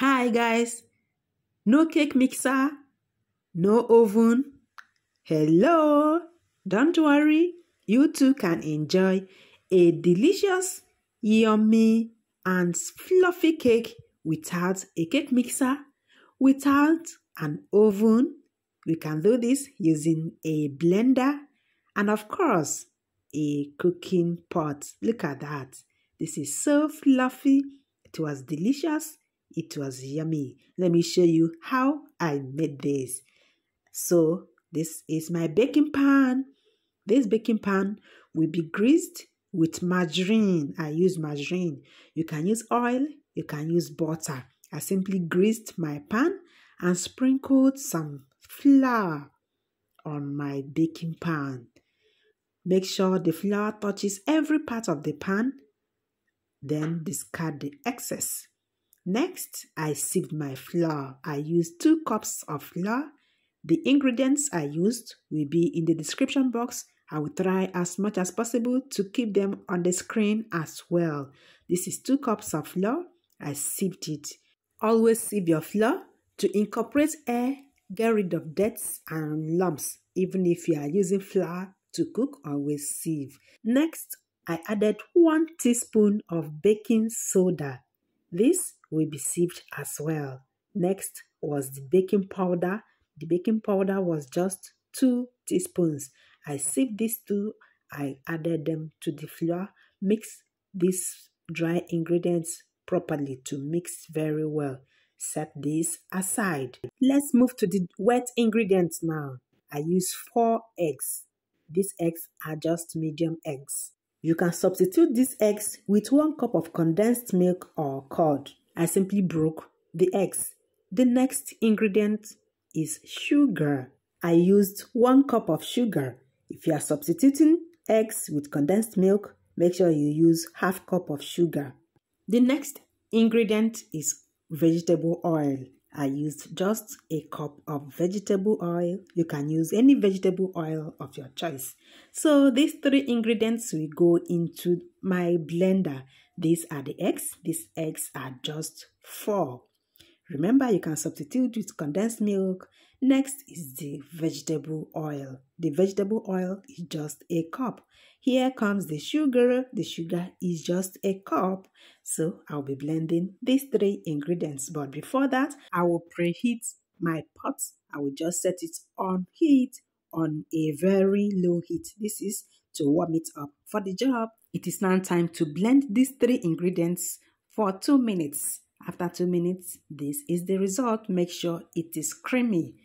Hi guys, no cake mixer, no oven. Hello, don't worry, you too can enjoy a delicious, yummy and fluffy cake without a cake mixer, without an oven. We can do this using a blender and of course a cooking pot. Look at that. This is so fluffy. It was delicious. It was yummy. Let me show you how I made this. So this is my baking pan. This baking pan will be greased with margarine. I use margarine. You can use oil. You can use butter. I simply greased my pan and sprinkled some flour on my baking pan. Make sure the flour touches every part of the pan. Then discard the excess. Next, I sieved my flour. I used 2 cups of flour. The ingredients I used will be in the description box. I will try as much as possible to keep them on the screen as well. This is 2 cups of flour. I sieved it. Always sieve your flour to incorporate air, get rid of debts and lumps. Even if you are using flour to cook, always sieve. Next, I added 1 teaspoon of baking soda. This will be sieved as well. Next was the baking powder. The baking powder was just 2 teaspoons. I sieved these 2. I added them to the flour. Mix these dry ingredients properly to mix very well. Set this aside. Let's move to the wet ingredients now. I use 4 eggs. These eggs are just medium eggs. You can substitute these eggs with 1 cup of condensed milk or curd. I simply broke the eggs. The next ingredient is sugar. I used 1 cup of sugar. If you are substituting eggs with condensed milk, make sure you use ½ cup of sugar. The next ingredient is vegetable oil. I used just 1 cup of vegetable oil. You can use any vegetable oil of your choice. So these 3 ingredients will go into my blender. These are the eggs. These eggs are just 4. Remember, you can substitute with condensed milk. Next is the vegetable oil. The vegetable oil is just 1 cup. Here comes the sugar. The sugar is just 1 cup. So I'll be blending these 3 ingredients. But before that, I will preheat my pot. I will just set it on heat on a very low heat. This is to warm it up for the job. It is now time to blend these 3 ingredients for 2 minutes. After 2 minutes, this is the result. Make sure it is creamy.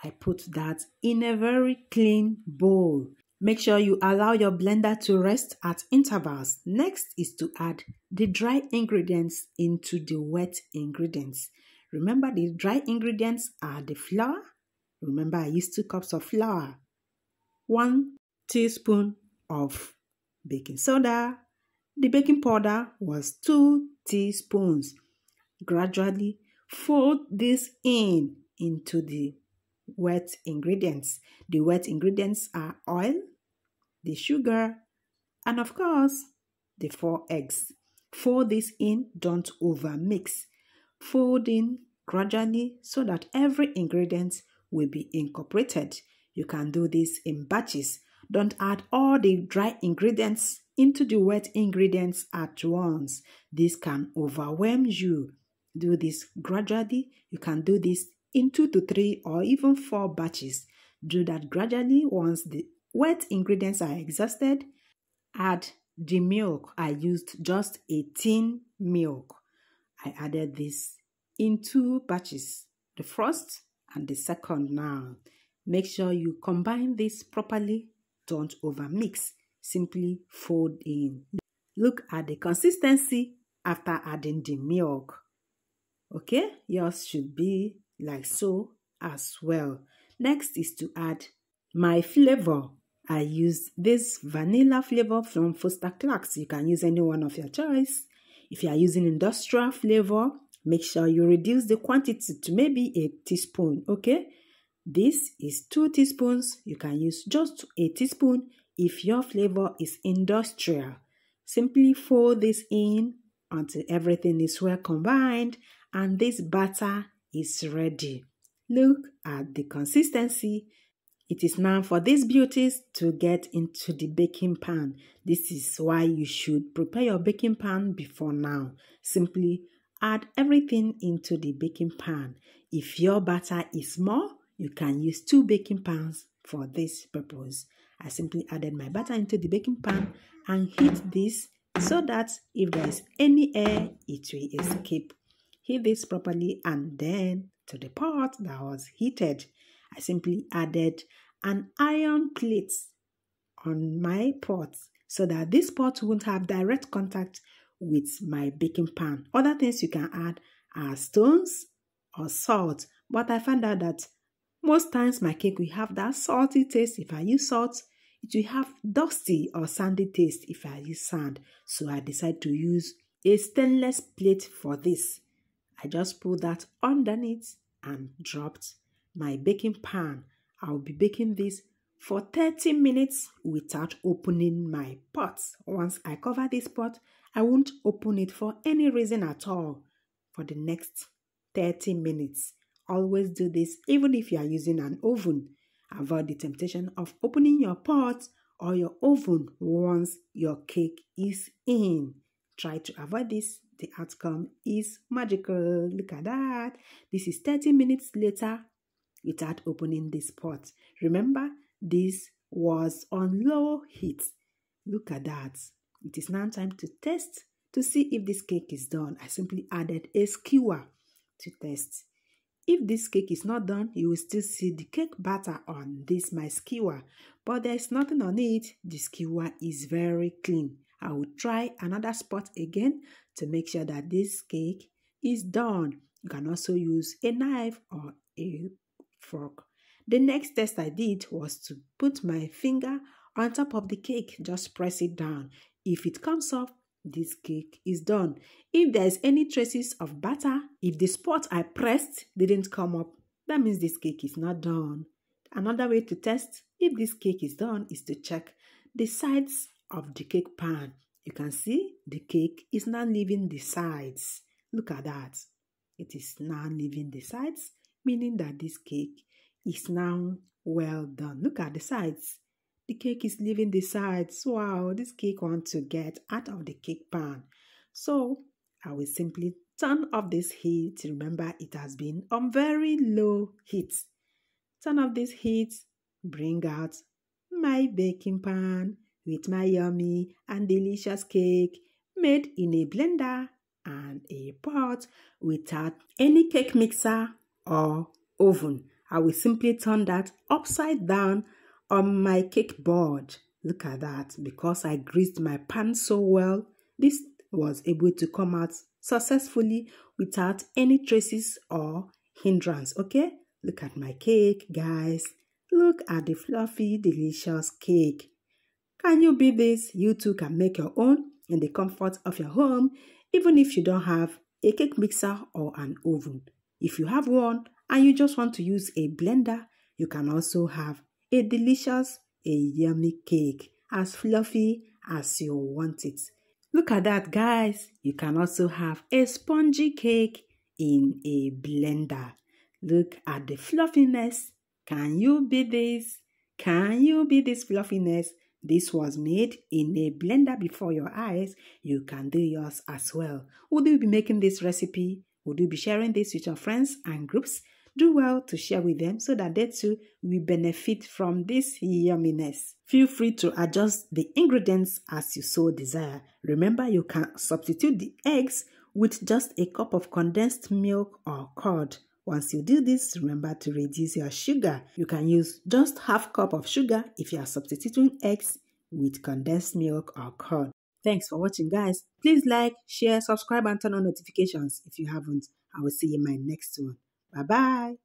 I put that in a very clean bowl. Make sure you allow your blender to rest at intervals. Next is to add the dry ingredients into the wet ingredients. Remember, the dry ingredients are the flour. Remember, I used 2 cups of flour, 1 teaspoon of baking soda. The baking powder was 2 teaspoons. Gradually fold this into the wet ingredients. The wet ingredients are oil, the sugar, and of course, the 4 eggs. Fold this in, don't over mix. Fold in gradually so that every ingredient will be incorporated. You can do this in batches. Don't add all the dry ingredients into the wet ingredients at once. This can overwhelm you. Do this gradually. You can do this in 2 to 3 or even 4 batches. Do that gradually. Once the wet ingredients are exhausted, add the milk. I used just 18 milk. I added this in 2 batches, the first and the second now. Make sure you combine this properly. Don't overmix. Simply fold in. Look at the consistency after adding the milk. Okay, yours should be like so as well. Next is to add my flavor. I used this vanilla flavor from Foster Clarks. You can use any one of your choice. If you are using industrial flavor, make sure you reduce the quantity to maybe 1 teaspoon. Okay, this is 2 teaspoons. You can use just 1 teaspoon if your flavor is industrial. Simply fold this in until everything is well combined and this batter is ready. Look at the consistency. It is now for these beauties to get into the baking pan. This is why you should prepare your baking pan before now. Simply add everything into the baking pan. If your batter is small, you can use 2 baking pans for this purpose. I simply added my batter into the baking pan and heat this so that if there is any air, it will escape. Heat this properly and then to the pot that was heated, I simply added an iron plate on my pot so that this pot won't have direct contact with my baking pan. Other things you can add are stones or salt, but I found out that most times my cake will have that salty taste. If I use salt, it will have dusty or sandy taste if I use sand. So I decided to use a stainless plate for this. I just put that underneath and dropped my baking pan. I'll be baking this for 30 minutes without opening my pot. Once I cover this pot, I won't open it for any reason at all for the next 30 minutes. Always do this even if you are using an oven. Avoid the temptation of opening your pot or your oven once your cake is in. Try to avoid this. The outcome is magical. Look at that. This is 30 minutes later without opening this pot. Remember, this was on low heat. Look at that. It is now time to test to see if this cake is done. I simply added a skewer to test. If this cake is not done, you will still see the cake batter on this my skewer, but there is nothing on it. The skewer is very clean. I will try another spot again to make sure that this cake is done. You can also use a knife or a fork. The next test I did was to put my finger on top of the cake. Just press it down. If it comes off, this cake is done. If there is any traces of batter, if the spot I pressed didn't come up, that means this cake is not done. Another way to test if this cake is done is to check the sides of the cake pan. You can see the cake is now leaving the sides. Look at that. It is now leaving the sides, meaning that this cake is now well done. Look at the sides. The cake is leaving the sides. Wow, this cake wants to get out of the cake pan. So I will simply turn off this heat. Remember, it has been on very low heat. Turn off this heat. Bring out my baking pan with my yummy and delicious cake made in a blender and a pot without any cake mixer or oven. I will simply turn that upside down on my cake board. Look at that. Because I greased my pan so well, this was able to come out successfully without any traces or hindrance. Okay, look at my cake, guys. Look at the fluffy, delicious cake. Can you beat this? You too can make your own in the comfort of your home, even if you don't have a cake mixer or an oven. If you have one and you just want to use a blender, you can also have a delicious, a yummy cake, as fluffy as you want it. Look at that, guys. You can also have a spongy cake in a blender. Look at the fluffiness. Can you beat this? Can you beat this fluffiness? This was made in a blender before your eyes. You can do yours as well. Would you be making this recipe? Would you be sharing this with your friends and groups? Do well to share with them so that they too will benefit from this yumminess. Feel free to adjust the ingredients as you so desire. Remember, you can substitute the eggs with just a cup of condensed milk or curd. Once you do this, remember to reduce your sugar. You can use just half cup of sugar if you are substituting eggs with condensed milk or curd. Thanks for watching, guys. Please like, share, subscribe, and turn on notifications if you haven't. I will see you in my next one. Bye-bye.